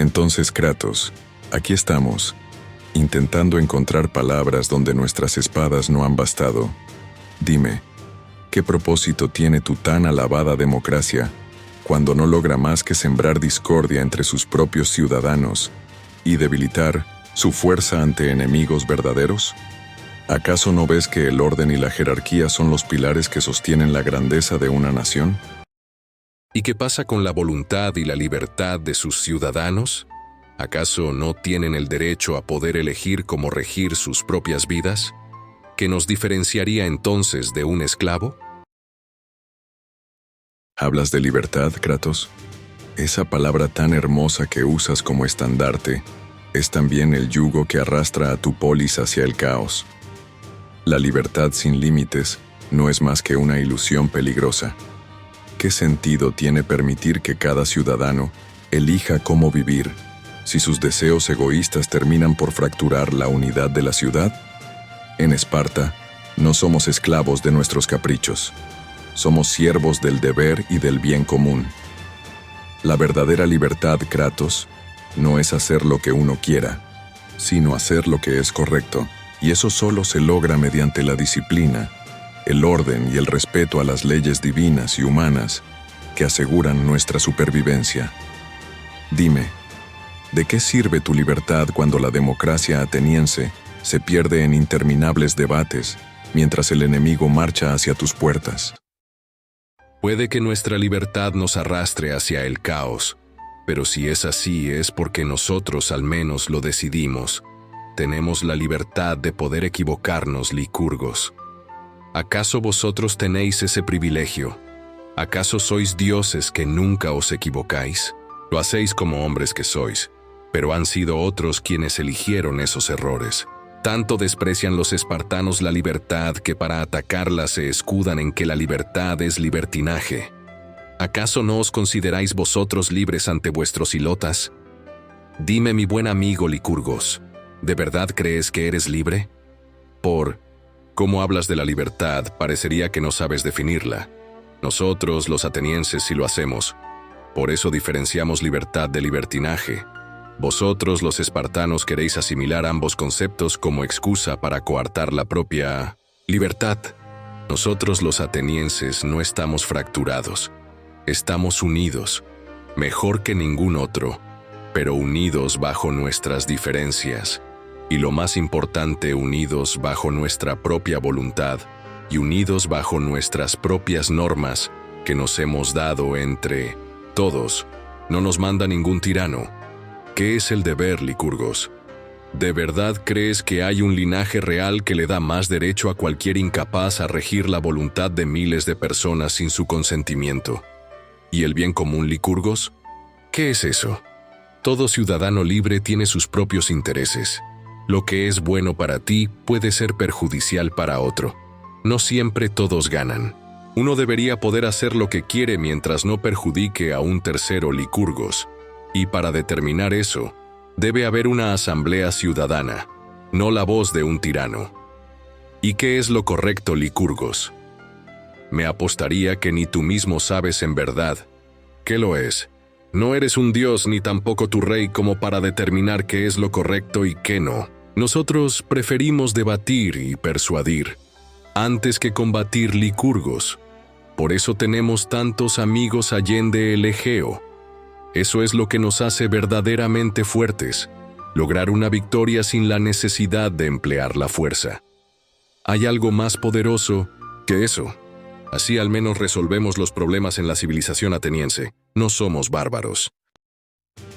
Entonces, Kratos, aquí estamos, intentando encontrar palabras donde nuestras espadas no han bastado. Dime, ¿qué propósito tiene tu tan alabada democracia cuando no logra más que sembrar discordia entre sus propios ciudadanos y debilitar su fuerza ante enemigos verdaderos? ¿Acaso no ves que el orden y la jerarquía son los pilares que sostienen la grandeza de una nación? ¿Y qué pasa con la voluntad y la libertad de sus ciudadanos? ¿Acaso no tienen el derecho a poder elegir cómo regir sus propias vidas? ¿Qué nos diferenciaría entonces de un esclavo? ¿Hablas de libertad, Kratos? Esa palabra tan hermosa que usas como estandarte es también el yugo que arrastra a tu polis hacia el caos. La libertad sin límites no es más que una ilusión peligrosa. ¿Qué sentido tiene permitir que cada ciudadano elija cómo vivir si sus deseos egoístas terminan por fracturar la unidad de la ciudad? En Esparta, no somos esclavos de nuestros caprichos. Somos siervos del deber y del bien común. La verdadera libertad, Kratos, no es hacer lo que uno quiera, sino hacer lo que es correcto, y eso solo se logra mediante la disciplina, el orden y el respeto a las leyes divinas y humanas que aseguran nuestra supervivencia. Dime, ¿de qué sirve tu libertad cuando la democracia ateniense se pierde en interminables debates mientras el enemigo marcha hacia tus puertas? Puede que nuestra libertad nos arrastre hacia el caos, pero si es así es porque nosotros al menos lo decidimos. Tenemos la libertad de poder equivocarnos, licurgos. ¿Acaso vosotros tenéis ese privilegio? ¿Acaso sois dioses que nunca os equivocáis? Lo hacéis como hombres que sois, pero han sido otros quienes eligieron esos errores. Tanto desprecian los espartanos la libertad que para atacarla se escudan en que la libertad es libertinaje. ¿Acaso no os consideráis vosotros libres ante vuestros ilotas? Dime, mi buen amigo Licurgos, ¿de verdad crees que eres libre? ¿Cómo hablas de la libertad? Parecería que no sabes definirla. Nosotros, los atenienses, sí lo hacemos. Por eso diferenciamos libertad de libertinaje. Vosotros, los espartanos, queréis asimilar ambos conceptos como excusa para coartar la propia libertad. Nosotros, los atenienses, no estamos fracturados. Estamos unidos, mejor que ningún otro, pero unidos bajo nuestras diferencias. Y lo más importante, unidos bajo nuestra propia voluntad y unidos bajo nuestras propias normas que nos hemos dado entre todos. No nos manda ningún tirano. ¿Qué es el deber, Licurgos? ¿De verdad crees que hay un linaje real que le da más derecho a cualquier incapaz a regir la voluntad de miles de personas sin su consentimiento? ¿Y el bien común, Licurgos? ¿Qué es eso? Todo ciudadano libre tiene sus propios intereses. Lo que es bueno para ti puede ser perjudicial para otro. No siempre todos ganan. Uno debería poder hacer lo que quiere mientras no perjudique a un tercero, Licurgos. Y para determinar eso, debe haber una asamblea ciudadana, no la voz de un tirano. ¿Y qué es lo correcto, Licurgos? Me apostaría que ni tú mismo sabes en verdad qué lo es. No eres un dios ni tampoco tu rey como para determinar qué es lo correcto y qué no. Nosotros preferimos debatir y persuadir antes que combatir, Licurgos. Por eso tenemos tantos amigos allende el Egeo. Eso es lo que nos hace verdaderamente fuertes, lograr una victoria sin la necesidad de emplear la fuerza. Hay algo más poderoso que eso. Así al menos resolvemos los problemas en la civilización ateniense. No somos bárbaros.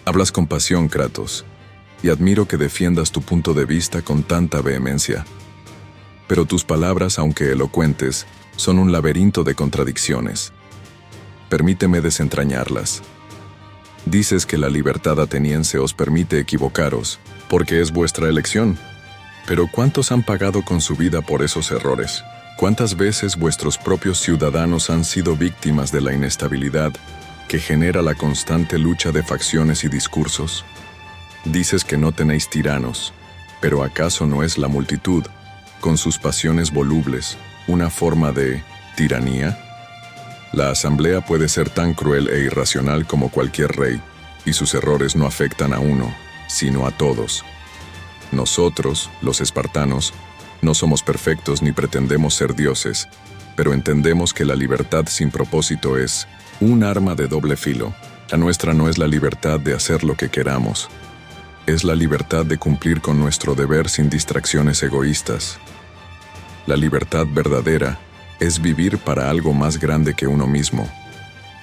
Hablas con pasión, Kratos, y admiro que defiendas tu punto de vista con tanta vehemencia. Pero tus palabras, aunque elocuentes, son un laberinto de contradicciones. Permíteme desentrañarlas. Dices que la libertad ateniense os permite equivocaros, porque es vuestra elección. Pero ¿cuántos han pagado con su vida por esos errores? ¿Cuántas veces vuestros propios ciudadanos han sido víctimas de la inestabilidad que genera la constante lucha de facciones y discursos? Dices que no tenéis tiranos, pero ¿acaso no es la multitud, con sus pasiones volubles, una forma de tiranía? La asamblea puede ser tan cruel e irracional como cualquier rey, y sus errores no afectan a uno, sino a todos. Nosotros, los espartanos, no somos perfectos ni pretendemos ser dioses, pero entendemos que la libertad sin propósito es un arma de doble filo. La nuestra no es la libertad de hacer lo que queramos, es la libertad de cumplir con nuestro deber sin distracciones egoístas. La libertad verdadera es vivir para algo más grande que uno mismo,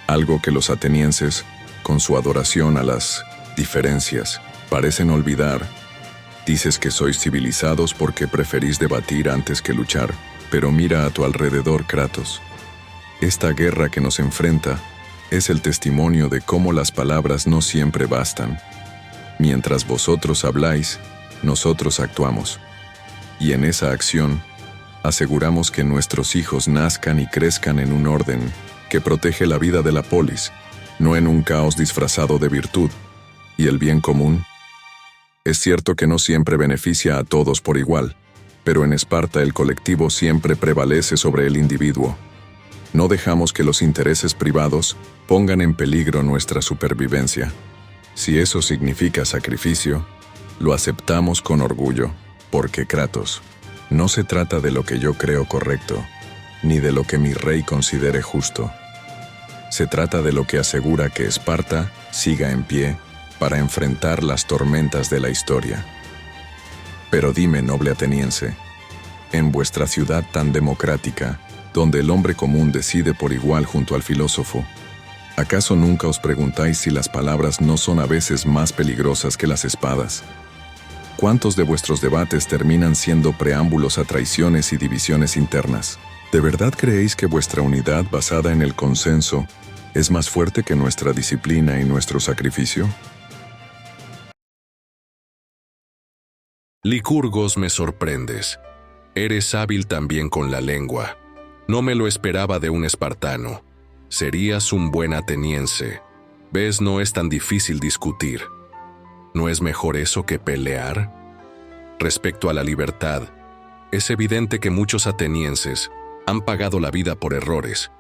algo que los atenienses, con su adoración a las diferencias, parecen olvidar. Dices que sois civilizados porque preferís debatir antes que luchar, pero mira a tu alrededor, Kratos. Esta guerra que nos enfrenta es el testimonio de cómo las palabras no siempre bastan. Mientras vosotros habláis, nosotros actuamos. Y en esa acción, aseguramos que nuestros hijos nazcan y crezcan en un orden que protege la vida de la polis, no en un caos disfrazado de virtud. ¿Y el bien común? Es cierto que no siempre beneficia a todos por igual, pero en Esparta el colectivo siempre prevalece sobre el individuo. No dejamos que los intereses privados pongan en peligro nuestra supervivencia. Si eso significa sacrificio, lo aceptamos con orgullo, porque Kratos, no se trata de lo que yo creo correcto, ni de lo que mi rey considere justo. Se trata de lo que asegura que Esparta siga en pie para enfrentar las tormentas de la historia. Pero dime, noble ateniense, en vuestra ciudad tan democrática, donde el hombre común decide por igual junto al filósofo, ¿acaso nunca os preguntáis si las palabras no son a veces más peligrosas que las espadas? ¿Cuántos de vuestros debates terminan siendo preámbulos a traiciones y divisiones internas? ¿De verdad creéis que vuestra unidad basada en el consenso es más fuerte que nuestra disciplina y nuestro sacrificio? Licurgos, me sorprendes. Eres hábil también con la lengua. No me lo esperaba de un espartano. Serías un buen ateniense. ¿Ves? No es tan difícil discutir. ¿No es mejor eso que pelear? Respecto a la libertad, es evidente que muchos atenienses han pagado la vida por errores,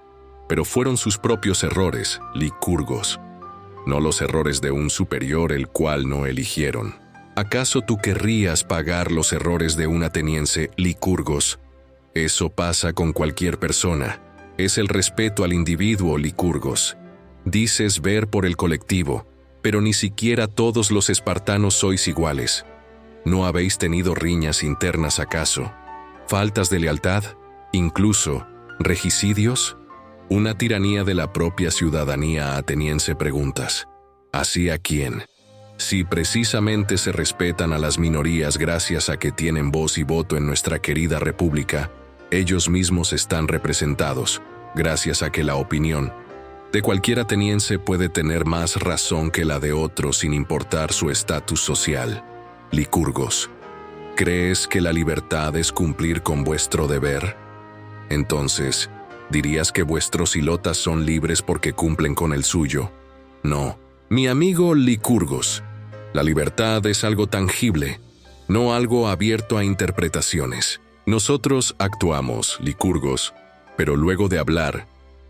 pero fueron sus propios errores, Licurgos, no los errores de un superior el cual no eligieron. ¿Acaso tú querrías pagar los errores de un ateniense, Licurgos? Eso pasa con cualquier persona. Es el respeto al individuo, Licurgos. Dices ver por el colectivo, pero ni siquiera todos los espartanos sois iguales. ¿No habéis tenido riñas internas acaso? ¿Faltas de lealtad? ¿Incluso regicidios? Una tiranía de la propia ciudadanía ateniense, preguntas. ¿Así a quién? Si precisamente se respetan a las minorías gracias a que tienen voz y voto en nuestra querida república, ellos mismos están representados, gracias a que la opinión de cualquier ateniense puede tener más razón que la de otro sin importar su estatus social. Licurgos, ¿crees que la libertad es cumplir con vuestro deber? Entonces, ¿dirías que vuestros ilotas son libres porque cumplen con el suyo? No, mi amigo Licurgos, la libertad es algo tangible, no algo abierto a interpretaciones. Nosotros actuamos, Licurgos, pero luego de hablar,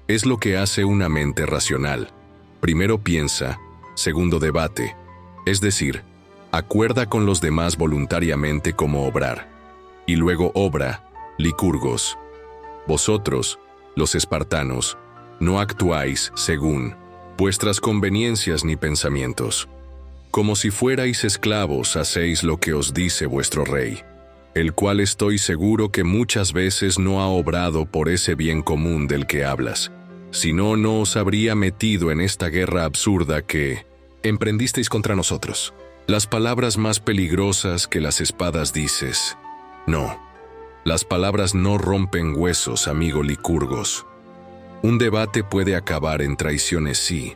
es lo que hace una mente racional. Primero piensa, segundo debate, es decir, acuerda con los demás voluntariamente cómo obrar, y luego obra, Licurgos. Vosotros, los espartanos, no actuáis según vuestras conveniencias ni pensamientos. Como si fuerais esclavos, hacéis lo que os dice vuestro rey, el cual estoy seguro que muchas veces no ha obrado por ese bien común del que hablas. Si no, no os habría metido en esta guerra absurda que emprendisteis contra nosotros. Las palabras más peligrosas que las espadas dices. No, las palabras no rompen huesos, amigo Licurgos. Un debate puede acabar en traiciones, sí,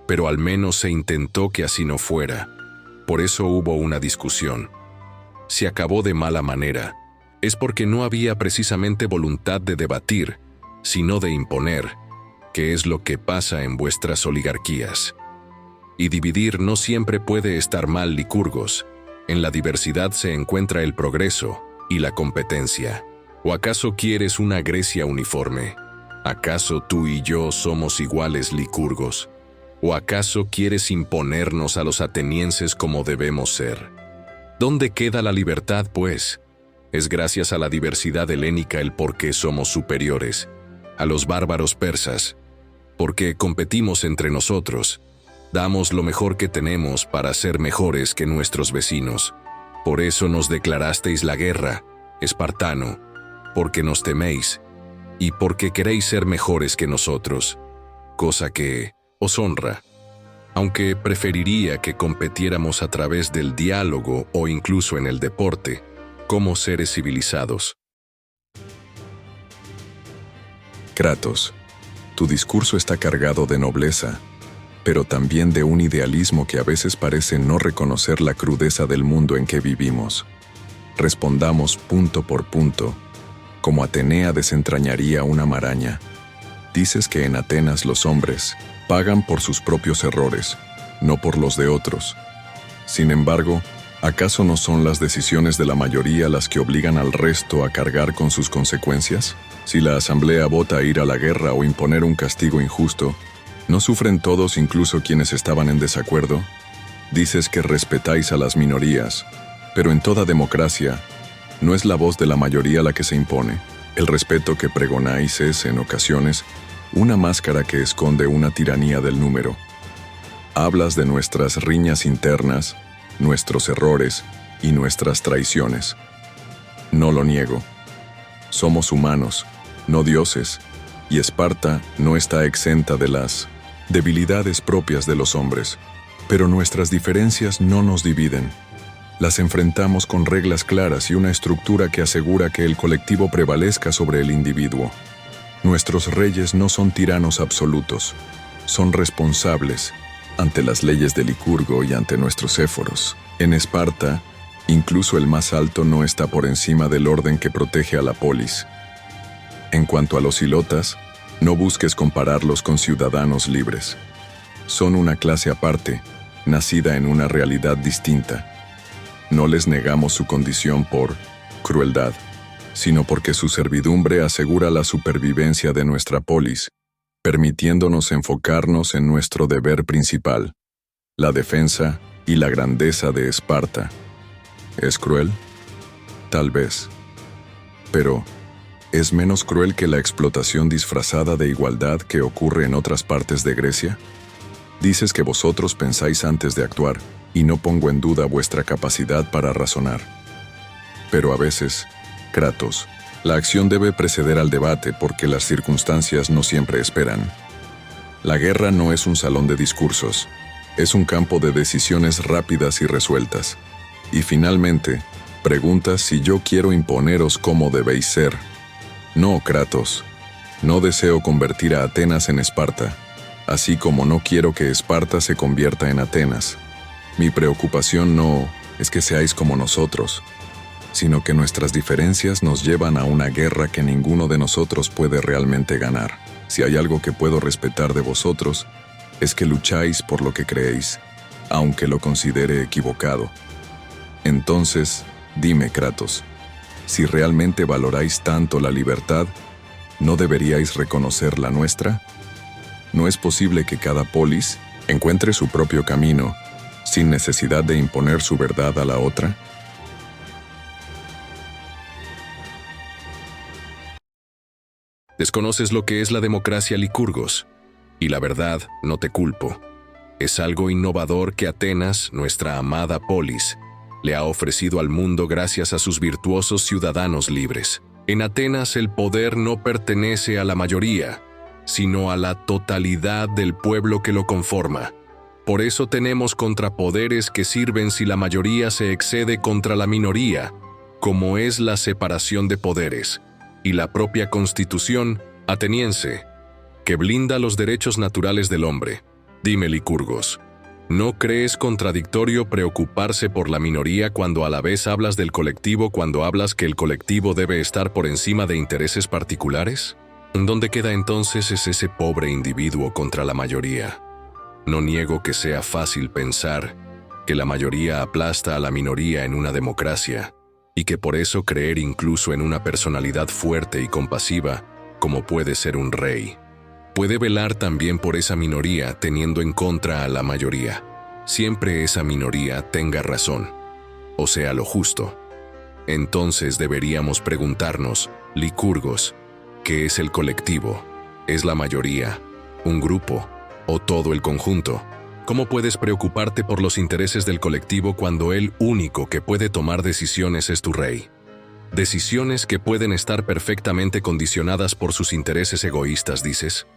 pero al menos se intentó que así no fuera. Por eso hubo una discusión. Si acabó de mala manera, es porque no había precisamente voluntad de debatir, sino de imponer, que es lo que pasa en vuestras oligarquías. Y dividir no siempre puede estar mal, Licurgos. En la diversidad se encuentra el progreso y la competencia. ¿O acaso quieres una Grecia uniforme? ¿Acaso tú y yo somos iguales, Licurgos? ¿O acaso quieres imponernos a los atenienses como debemos ser? ¿Dónde queda la libertad, pues? Es gracias a la diversidad helénica el por qué somos superiores a los bárbaros persas, porque competimos entre nosotros, damos lo mejor que tenemos para ser mejores que nuestros vecinos. Por eso nos declarasteis la guerra, espartano, porque nos teméis, y porque queréis ser mejores que nosotros, cosa que os honra, aunque preferiría que competiéramos a través del diálogo o incluso en el deporte, como seres civilizados. Kratos, tu discurso está cargado de nobleza, pero también de un idealismo que a veces parece no reconocer la crudeza del mundo en que vivimos. Respondamos punto por punto, como Atenea desentrañaría una maraña. Dices que en Atenas los hombres pagan por sus propios errores, no por los de otros. Sin embargo, ¿acaso no son las decisiones de la mayoría las que obligan al resto a cargar con sus consecuencias? Si la asamblea vota ir a la guerra o imponer un castigo injusto, ¿no sufren todos, incluso quienes estaban en desacuerdo? Dices que respetáis a las minorías, pero en toda democracia, ¿no es la voz de la mayoría la que se impone? El respeto que pregonáis es, en ocasiones, una máscara que esconde una tiranía del número. Hablas de nuestras riñas internas, nuestros errores y nuestras traiciones. No lo niego. Somos humanos, no dioses, y Esparta no está exenta de las debilidades propias de los hombres. Pero nuestras diferencias no nos dividen. Las enfrentamos con reglas claras y una estructura que asegura que el colectivo prevalezca sobre el individuo. Nuestros reyes no son tiranos absolutos, son responsables ante las leyes de Licurgo y ante nuestros éforos. En Esparta, incluso el más alto no está por encima del orden que protege a la polis. En cuanto a los ilotas, no busques compararlos con ciudadanos libres. Son una clase aparte, nacida en una realidad distinta. No les negamos su condición por crueldad, sino porque su servidumbre asegura la supervivencia de nuestra polis, permitiéndonos enfocarnos en nuestro deber principal, la defensa y la grandeza de Esparta. ¿Es cruel? Tal vez. Pero, ¿es menos cruel que la explotación disfrazada de igualdad que ocurre en otras partes de Grecia? Dices que vosotros pensáis antes de actuar, y no pongo en duda vuestra capacidad para razonar. Pero a veces, Kratos, la acción debe preceder al debate porque las circunstancias no siempre esperan. La guerra no es un salón de discursos, es un campo de decisiones rápidas y resueltas. Y finalmente, preguntas si yo quiero imponeros cómo debéis ser. No, Kratos, no deseo convertir a Atenas en Esparta, así como no quiero que Esparta se convierta en Atenas. Mi preocupación no es que seáis como nosotros, sino que nuestras diferencias nos llevan a una guerra que ninguno de nosotros puede realmente ganar. Si hay algo que puedo respetar de vosotros, es que lucháis por lo que creéis, aunque lo considere equivocado. Entonces, dime, Kratos, si realmente valoráis tanto la libertad, ¿no deberíais reconocer la nuestra? ¿No es posible que cada polis encuentre su propio camino, sin necesidad de imponer su verdad a la otra? Desconoces lo que es la democracia, Licurgos, y la verdad, no te culpo. Es algo innovador que Atenas, nuestra amada polis, le ha ofrecido al mundo gracias a sus virtuosos ciudadanos libres. En Atenas el poder no pertenece a la mayoría, sino a la totalidad del pueblo que lo conforma. Por eso tenemos contrapoderes que sirven si la mayoría se excede contra la minoría, como es la separación de poderes, y la propia constitución ateniense, que blinda los derechos naturales del hombre. Dime, Licurgos, ¿no crees contradictorio preocuparse por la minoría cuando a la vez hablas del colectivo, cuando hablas que el colectivo debe estar por encima de intereses particulares? ¿Dónde queda entonces ese pobre individuo contra la mayoría? No niego que sea fácil pensar que la mayoría aplasta a la minoría en una democracia, y que por eso creer incluso en una personalidad fuerte y compasiva, como puede ser un rey. Puede velar también por esa minoría teniendo en contra a la mayoría. Siempre esa minoría tenga razón, o sea, lo justo. Entonces deberíamos preguntarnos, licurgos, ¿qué es el colectivo? ¿Es la mayoría, un grupo o todo el conjunto? ¿Cómo puedes preocuparte por los intereses del colectivo cuando el único que puede tomar decisiones es tu rey? Decisiones que pueden estar perfectamente condicionadas por sus intereses egoístas, dices.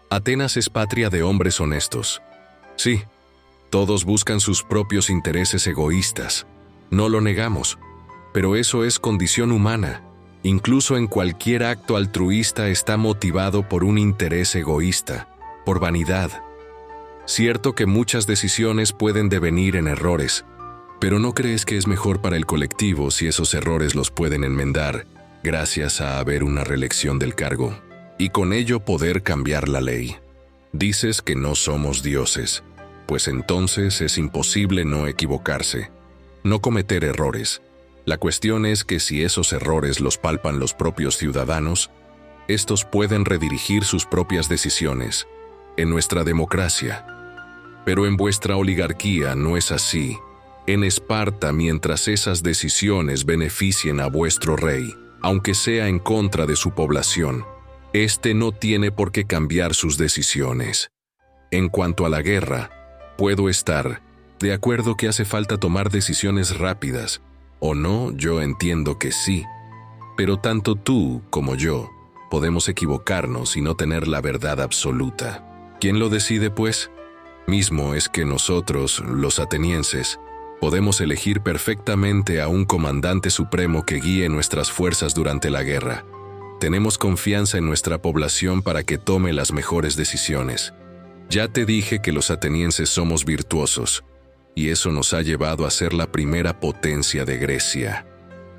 Atenas es patria de hombres honestos. Sí, todos buscan sus propios intereses egoístas. No lo negamos, pero eso es condición humana. Incluso en cualquier acto altruista está motivado por un interés egoísta, por vanidad. Cierto que muchas decisiones pueden devenir en errores, pero ¿no crees que es mejor para el colectivo si esos errores los pueden enmendar gracias a haber una reelección del cargo y con ello poder cambiar la ley? Dices que no somos dioses, pues entonces es imposible no equivocarse, no cometer errores. La cuestión es que si esos errores los palpan los propios ciudadanos, estos pueden redirigir sus propias decisiones. En nuestra democracia. Pero en vuestra oligarquía no es así. En Esparta, mientras esas decisiones beneficien a vuestro rey, aunque sea en contra de su población, éste no tiene por qué cambiar sus decisiones. En cuanto a la guerra, puedo estar de acuerdo que hace falta tomar decisiones rápidas, o no, yo entiendo que sí. Pero tanto tú como yo podemos equivocarnos y no tener la verdad absoluta. ¿Quién lo decide, pues? Mismo es que nosotros, los atenienses, podemos elegir perfectamente a un comandante supremo que guíe nuestras fuerzas durante la guerra. Tenemos confianza en nuestra población para que tome las mejores decisiones. Ya te dije que los atenienses somos virtuosos, y eso nos ha llevado a ser la primera potencia de Grecia.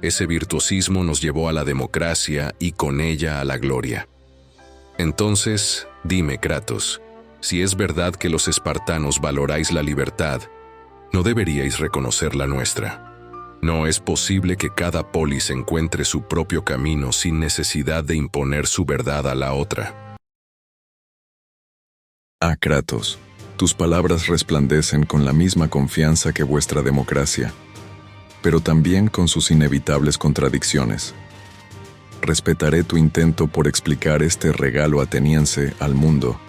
Ese virtuosismo nos llevó a la democracia y con ella a la gloria. Entonces, dime, Kratos, si es verdad que los espartanos valoráis la libertad, ¿no deberíais reconocer la nuestra? No es posible que cada polis encuentre su propio camino sin necesidad de imponer su verdad a la otra. Ah, Kratos, tus palabras resplandecen con la misma confianza que vuestra democracia, pero también con sus inevitables contradicciones. Respetaré tu intento por explicar este regalo ateniense al mundo,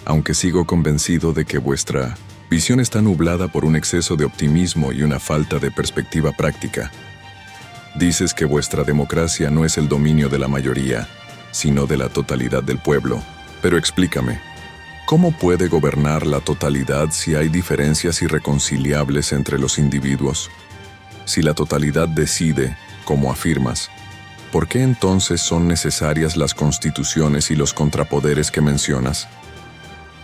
aunque sigo convencido de que vuestra visión está nublada por un exceso de optimismo y una falta de perspectiva práctica. Dices que vuestra democracia no es el dominio de la mayoría, sino de la totalidad del pueblo. Pero explícame, ¿cómo puede gobernar la totalidad si hay diferencias irreconciliables entre los individuos? Si la totalidad decide, como afirmas, ¿por qué entonces son necesarias las constituciones y los contrapoderes que mencionas?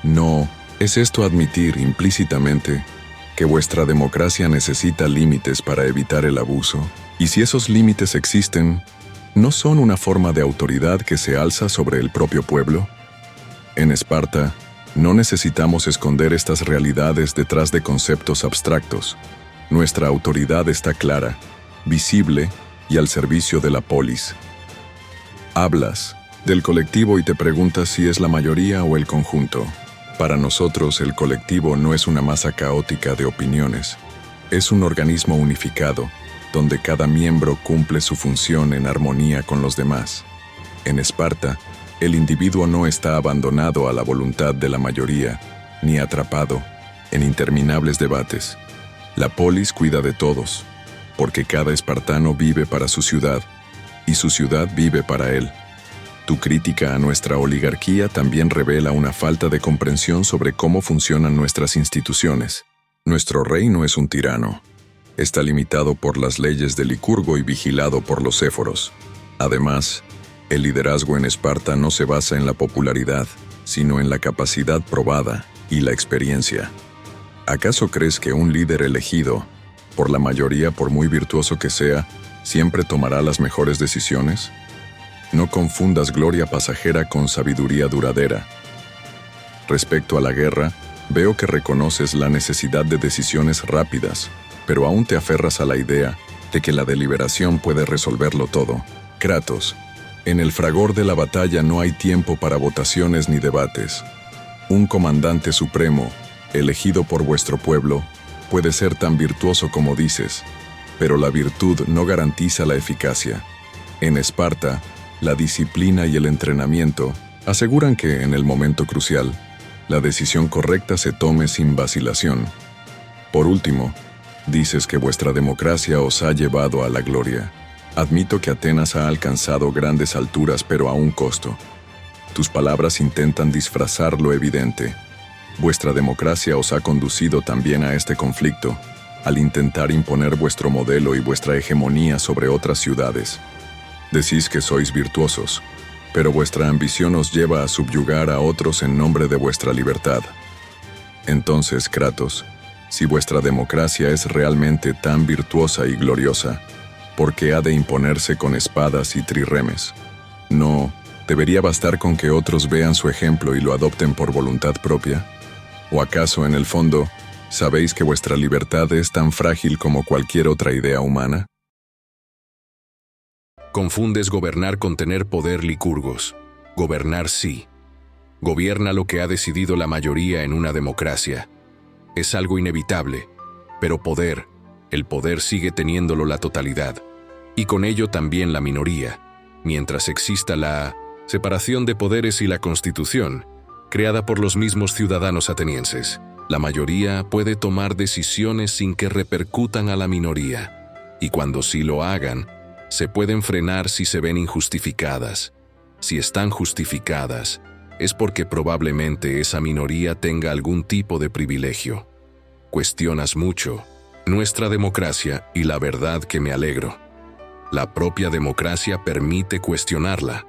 No, ¿es esto admitir implícitamente que vuestra democracia necesita límites para evitar el abuso? Y si esos límites existen, ¿no son una forma de autoridad que se alza sobre el propio pueblo? En Esparta, no necesitamos esconder estas realidades detrás de conceptos abstractos. Nuestra autoridad está clara, visible y al servicio de la polis. Hablas del colectivo y te preguntas si es la mayoría o el conjunto. Para nosotros, el colectivo no es una masa caótica de opiniones. Es un organismo unificado, donde cada miembro cumple su función en armonía con los demás. En Esparta, el individuo no está abandonado a la voluntad de la mayoría, ni atrapado en interminables debates. La polis cuida de todos, porque cada espartano vive para su ciudad, y su ciudad vive para él. Tu crítica a nuestra oligarquía también revela una falta de comprensión sobre cómo funcionan nuestras instituciones. Nuestro rey no es un tirano. Está limitado por las leyes de Licurgo y vigilado por los éforos. Además, el liderazgo en Esparta no se basa en la popularidad, sino en la capacidad probada y la experiencia. ¿Acaso crees que un líder elegido, por la mayoría, por muy virtuoso que sea, siempre tomará las mejores decisiones? No confundas gloria pasajera con sabiduría duradera. Respecto a la guerra, veo que reconoces la necesidad de decisiones rápidas, pero aún te aferras a la idea de que la deliberación puede resolverlo todo. Kratos, En el fragor de la batalla no hay tiempo para votaciones ni debates. Un comandante supremo, elegido por vuestro pueblo, puede ser tan virtuoso como dices, pero la virtud no garantiza la eficacia. En Esparta, la disciplina y el entrenamiento aseguran que, en el momento crucial, la decisión correcta se tome sin vacilación. Por último, dices que vuestra democracia os ha llevado a la gloria. Admito que Atenas ha alcanzado grandes alturas, pero a un costo. Tus palabras intentan disfrazar lo evidente. Vuestra democracia os ha conducido también a este conflicto, al intentar imponer vuestro modelo y vuestra hegemonía sobre otras ciudades. Decís que sois virtuosos, pero vuestra ambición os lleva a subyugar a otros en nombre de vuestra libertad. Entonces, Kratos, si vuestra democracia es realmente tan virtuosa y gloriosa, ¿por qué ha de imponerse con espadas y trirremes? ¿No debería bastar con que otros vean su ejemplo y lo adopten por voluntad propia? ¿O acaso, en el fondo, sabéis que vuestra libertad es tan frágil como cualquier otra idea humana? Confundes gobernar con tener poder, Licurgos. Gobernar sí. Gobierna lo que ha decidido la mayoría en una democracia. Es algo inevitable, pero poder, el poder sigue teniéndolo la totalidad, y con ello también la minoría, mientras exista la separación de poderes y la Constitución, creada por los mismos ciudadanos atenienses. La mayoría puede tomar decisiones sin que repercutan a la minoría, y cuando sí lo hagan, se pueden frenar si se ven injustificadas. Si están justificadas, es porque probablemente esa minoría tenga algún tipo de privilegio. Cuestionas mucho nuestra democracia y la verdad que me alegro. La propia democracia permite cuestionarla,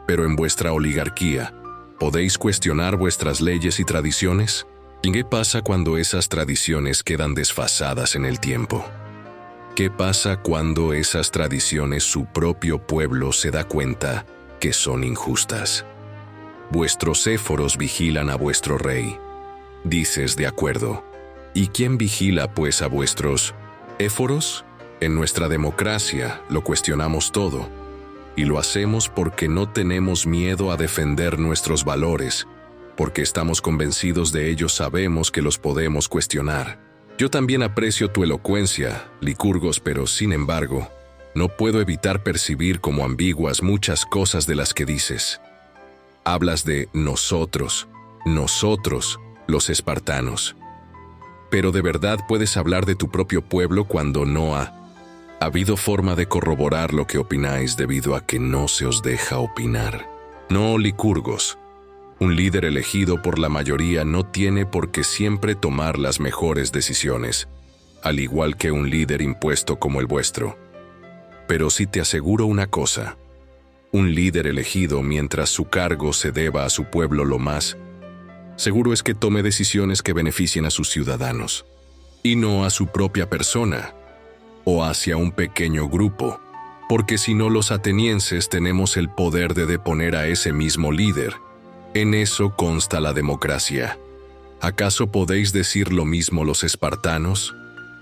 pero en vuestra oligarquía, ¿podéis cuestionar vuestras leyes y tradiciones? ¿Y qué pasa cuando esas tradiciones quedan desfasadas en el tiempo? ¿Qué pasa cuando esas tradiciones su propio pueblo se da cuenta que son injustas? Vuestros éforos vigilan a vuestro rey. Dices de acuerdo. ¿Y quién vigila pues a vuestros éforos? En nuestra democracia lo cuestionamos todo, y lo hacemos porque no tenemos miedo a defender nuestros valores, porque estamos convencidos de ellos, sabemos que los podemos cuestionar. Yo también aprecio tu elocuencia, Licurgos, pero sin embargo, no puedo evitar percibir como ambiguas muchas cosas de las que dices. Hablas de nosotros, los espartanos. Pero ¿de verdad puedes hablar de tu propio pueblo cuando no ha habido forma de corroborar lo que opináis debido a que no se os deja opinar? No, Licurgos. Un líder elegido por la mayoría no tiene por qué siempre tomar las mejores decisiones, al igual que un líder impuesto como el vuestro. Pero sí te aseguro una cosa. Un líder elegido mientras su cargo se deba a su pueblo lo más seguro es que tome decisiones que beneficien a sus ciudadanos, y no a su propia persona, o hacia un pequeño grupo, porque si no los atenienses tenemos el poder de deponer a ese mismo líder. En eso consta la democracia. ¿Acaso podéis decir lo mismo los espartanos?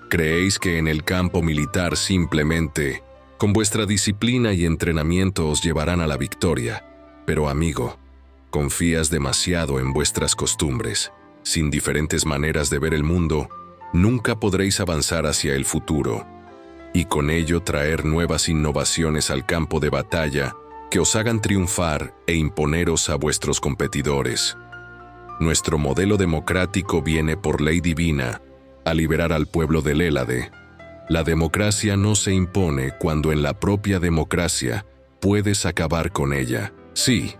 ¿Creéis que en el campo militar simplemente, con vuestra disciplina y entrenamiento os llevarán a la victoria? Pero amigo, confías demasiado en vuestras costumbres. Sin diferentes maneras de ver el mundo, nunca podréis avanzar hacia el futuro, y con ello traer nuevas innovaciones al campo de batalla que os hagan triunfar e imponeros a vuestros competidores. Nuestro modelo democrático viene por ley divina a liberar al pueblo del Hélade. La democracia no se impone cuando en la propia democracia puedes acabar con ella. Sí,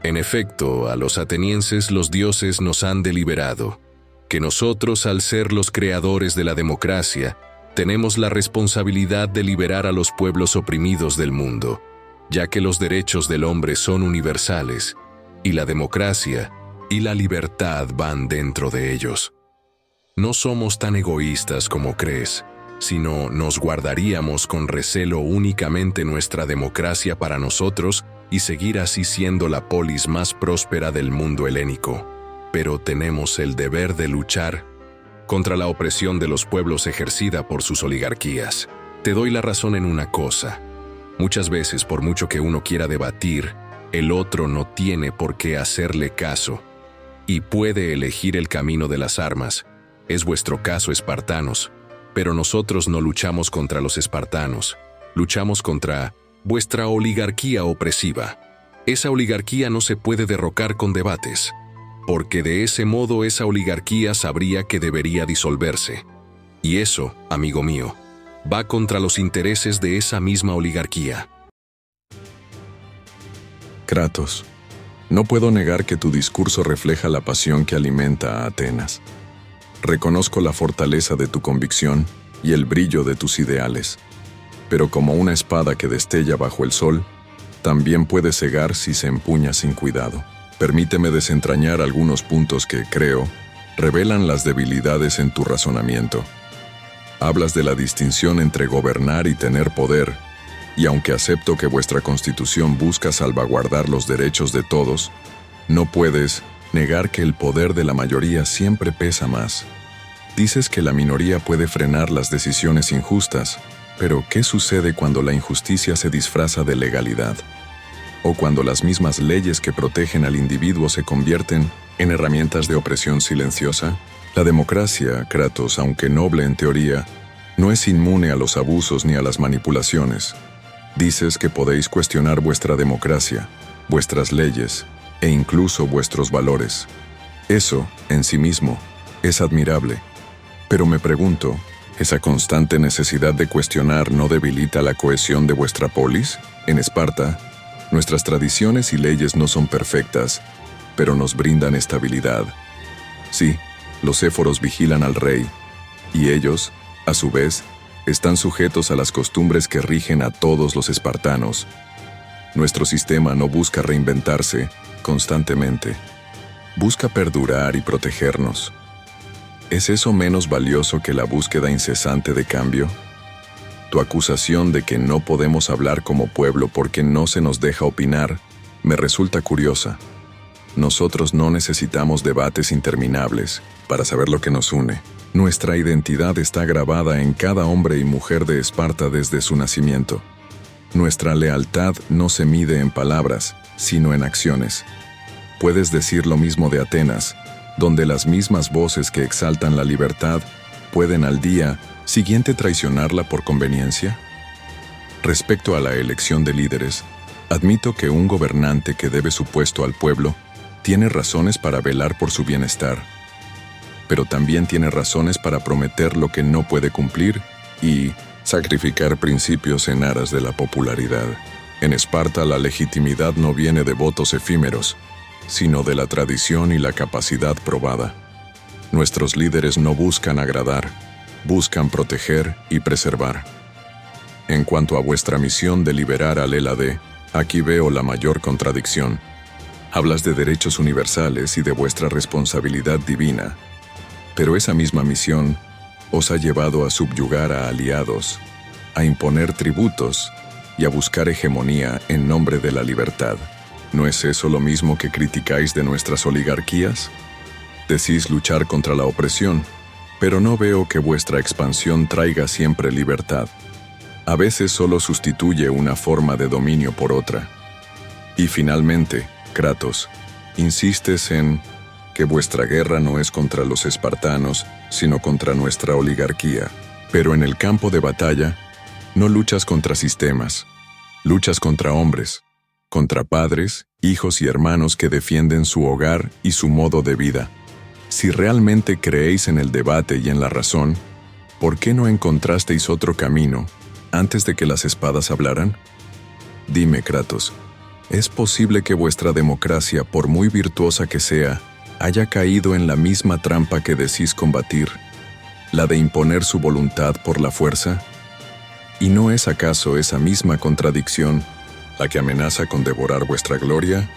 en efecto, a los atenienses los dioses nos han deliberado que nosotros, al ser los creadores de la democracia, tenemos la responsabilidad de liberar a los pueblos oprimidos del mundo, ya que los derechos del hombre son universales, y la democracia y la libertad van dentro de ellos. No somos tan egoístas como crees, sino nos guardaríamos con recelo únicamente nuestra democracia para nosotros y seguir así siendo la polis más próspera del mundo helénico. Pero tenemos el deber de luchar contra la opresión de los pueblos ejercida por sus oligarquías. Te doy la razón en una cosa. Muchas veces, por mucho que uno quiera debatir, el otro no tiene por qué hacerle caso y puede elegir el camino de las armas. Es vuestro caso, espartanos, pero nosotros no luchamos contra los espartanos, luchamos contra vuestra oligarquía opresiva. Esa oligarquía no se puede derrocar con debates, porque de ese modo esa oligarquía sabría que debería disolverse. Y eso, amigo mío, va contra los intereses de esa misma oligarquía. Kratos, no puedo negar que tu discurso refleja la pasión que alimenta a Atenas. Reconozco la fortaleza de tu convicción y el brillo de tus ideales, pero como una espada que destella bajo el sol, también puede cegar si se empuña sin cuidado. Permíteme desentrañar algunos puntos que, creo, revelan las debilidades en tu razonamiento. Hablas de la distinción entre gobernar y tener poder, y aunque acepto que vuestra Constitución busca salvaguardar los derechos de todos, no puedes negar que el poder de la mayoría siempre pesa más. Dices que la minoría puede frenar las decisiones injustas, pero ¿qué sucede cuando la injusticia se disfraza de legalidad? O cuando las mismas leyes que protegen al individuo se convierten en herramientas de opresión silenciosa. La democracia, Kratos, aunque noble en teoría, no es inmune a los abusos ni a las manipulaciones. Dices que podéis cuestionar vuestra democracia, vuestras leyes e incluso vuestros valores. Eso, en sí mismo, es admirable. Pero me pregunto, ¿esa constante necesidad de cuestionar no debilita la cohesión de vuestra polis? En Esparta, nuestras tradiciones y leyes no son perfectas, pero nos brindan estabilidad. Sí, los éforos vigilan al rey, y ellos, a su vez, están sujetos a las costumbres que rigen a todos los espartanos. Nuestro sistema no busca reinventarse constantemente, busca perdurar y protegernos. ¿Es eso menos valioso que la búsqueda incesante de cambio? Tu acusación de que no podemos hablar como pueblo porque no se nos deja opinar me resulta curiosa. Nosotros no necesitamos debates interminables para saber lo que nos une. Nuestra identidad está grabada en cada hombre y mujer de Esparta desde su nacimiento. Nuestra lealtad no se mide en palabras, sino en acciones. Puedes decir lo mismo de Atenas, donde las mismas voces que exaltan la libertad pueden al día siguiente traicionarla por conveniencia. Respecto a la elección de líderes, admito que un gobernante que debe su puesto al pueblo tiene razones para velar por su bienestar, pero también tiene razones para prometer lo que no puede cumplir y sacrificar principios en aras de la popularidad. En Esparta la legitimidad no viene de votos efímeros, sino de la tradición y la capacidad probada. Nuestros líderes no buscan agradar, buscan proteger y preservar. En cuanto a vuestra misión de liberar al Hélade, aquí veo la mayor contradicción. Hablas de derechos universales y de vuestra responsabilidad divina, pero esa misma misión os ha llevado a subyugar a aliados, a imponer tributos y a buscar hegemonía en nombre de la libertad. ¿No es eso lo mismo que criticáis de nuestras oligarquías? Decís luchar contra la opresión, pero no veo que vuestra expansión traiga siempre libertad. A veces solo sustituye una forma de dominio por otra. Y finalmente, Kratos, insistes en que vuestra guerra no es contra los espartanos, sino contra nuestra oligarquía. Pero en el campo de batalla, no luchas contra sistemas, luchas contra hombres, contra padres, hijos y hermanos que defienden su hogar y su modo de vida. Si realmente creéis en el debate y en la razón, ¿por qué no encontrasteis otro camino antes de que las espadas hablaran? Dime, Kratos, ¿es posible que vuestra democracia, por muy virtuosa que sea, haya caído en la misma trampa que decís combatir, la de imponer su voluntad por la fuerza? ¿Y no es acaso esa misma contradicción la que amenaza con devorar vuestra gloria?